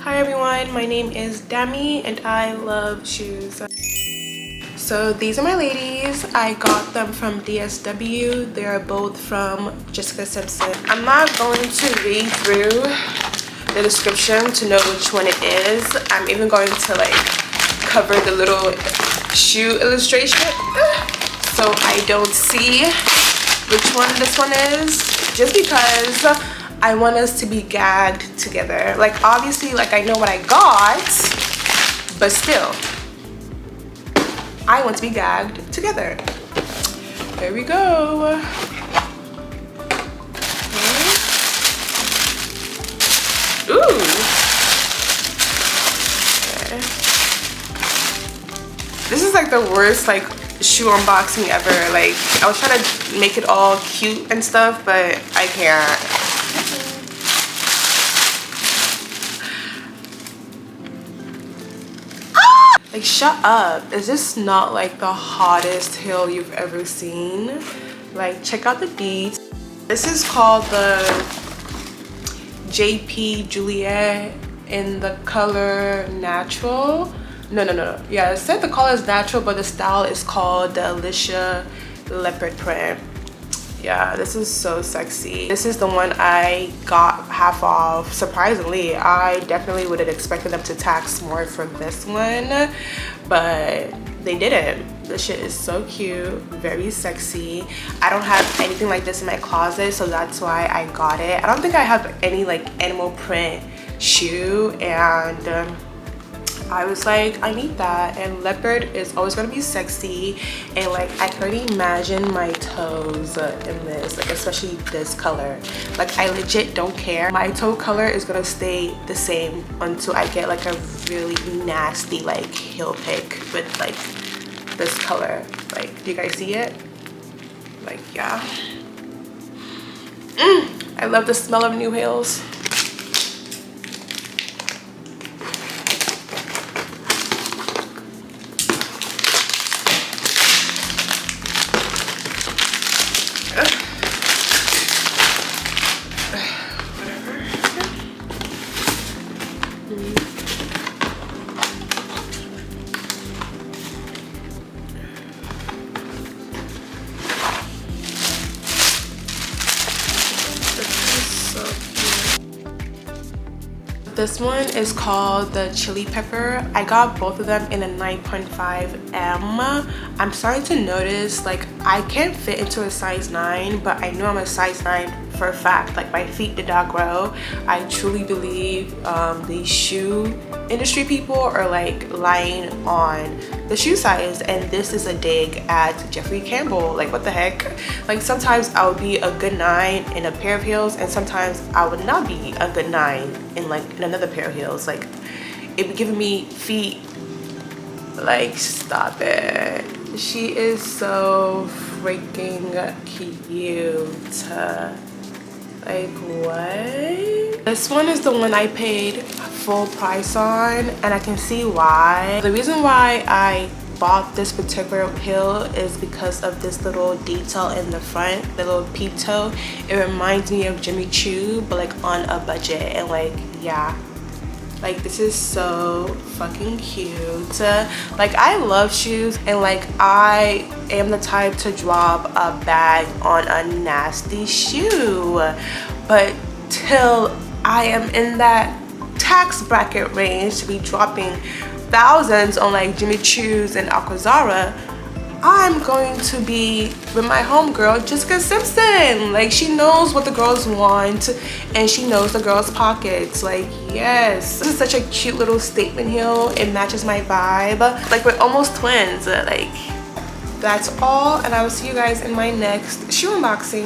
Hi everyone, my name is Dami and I love shoes. So these are my ladies. I got them from DSW. They are both from JessicaSimpson. I'm not going to read through the description to know which one it is. I'm even going to like cover the little shoe illustration so I don't see which one this one is, just because I want us to be gagged together. Like obviously, like I know what I got, but still I want to be gagged together. There we go. Okay. Ooh. Okay. This is like the worst like shoe unboxing ever. Like I was trying to make it all cute and stuff, but I can't. Like shut up. Is this not like the hottest heel you've ever seen? Like check out the Deets. This is called the Simpson-Jullete in the color natural. No. Yeah, it said the color is natural, but the style is called the Leopard print. Yeah, this is so sexy. This is the one I got half off. Surprisingly, I definitely would have expected them to tax more for this one, but they didn't. This shit is so cute, very sexy. I don't have anything like this in my closet, so that's why I got it. I don't think I have any like animal print shoe, and I was like, I need that. And leopard is always gonna be sexy, and like I can already imagine my toes in this, like especially this color. Like I legit don't care. My toe color is gonna stay the same until I get like a really nasty like heel pick with like this color. Like, do you guys see it? Like, yeah. I love the smell of new heels. This one is called the chili pepper. I got both of them in a 9.5 M. I'm starting to notice like I can't fit into a size 9, but I know I'm a size 9 for a fact. Like my feet did not grow. I truly believe the shoe industry people are like lying on the shoe size, and this is a dig at Jeffrey Campbell. Like what the heck? Like sometimes I would be a good 9 in a pair of heels, and sometimes I would not be a good 9 in like in another pair of heels. Like it be giving me feet. Like stop it. She is so freaking cute. Like what? This one is the one I paid full price on, and I can see why. The reason why I bought this particular heel is because of this little detail in the front, the little peep toe. It reminds me of Jimmy Choo, but like on a budget. And like yeah, like this is so fucking cute. Like I love shoes, and like I am the type to drop a bag on a nasty shoe, but till I am in that tax bracket range to be dropping thousands on like Jimmy Choo's and Alcazara, I'm going to be with my homegirl JessicaSimpson. Like she knows what the girls want, and she knows the girls' pockets. Like yes, this is such a cute little statement heel. It matches my vibe. Like we're almost twins. Like that's all, and I will see you guys in my next shoe unboxing.